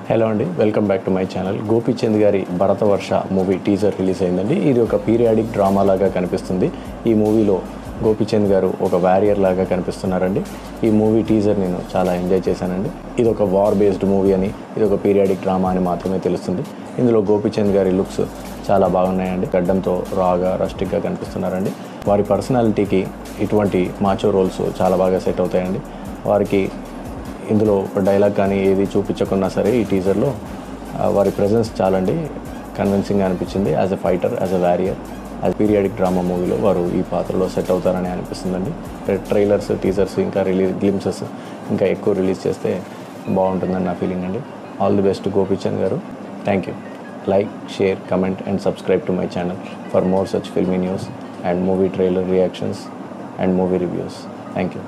Hello అండి, welcome back to my channel. Gopichand గారి Bharatavarsha movie teaser release అయిందండి. ఇది ఒక పీరియాడిక్ డ్రామా లాగా కనిపిస్తుంది. ఈ మూవీలో గోపీచంద్ గారు ఒక వారియర్ లాగా కనిపిస్తున్నారండి. ఈ మూవీ టీజర్ నేను చాలా ఎంజాయ్ చేశానండి. ఇది ఒక వార్ బేస్డ్ మూవీ అని, ఇది ఒక పీరియాడిక్ డ్రామా అని మాత్రమే తెలుస్తుంది. ఇందులో గోపీచంద్ గారి లుక్స్ చాలా బాగున్నాయండి. గడ్డంతో రాగా రస్టిక్గా కనిపిస్తున్నారండి. వారి పర్సనాలిటీకి ఇటువంటి మాచో రోల్స్ చాలా బాగా సెట్ అవుతాయండి. వారికి ఇందులో డైలాగ్ కానీ ఏది చూపించకున్నా సరే ఈ టీజర్లో వారి ప్రెజెన్స్ చాలండి కన్విన్సింగ్గా అనిపించింది. As a fighter, as a warrior, as periodic drama మూవీలో వారు ఈ పాత్రలో సెట్ అవుతారని అనిపిస్తుందండి. ట్రైలర్స్, టీజర్స్ ఇంకా గ్లిమ్సెస్ ఇంకా ఎక్కువ రిలీజ్ చేస్తే బాగుంటుందని నా ఫీలింగ్ అండి. ఆల్ ది బెస్ట్ గోపీచంద్ గారు. Thank you. Like, share, comment and subscribe to my channel for more such filmy news and movie trailer reactions and movie reviews. Thank you.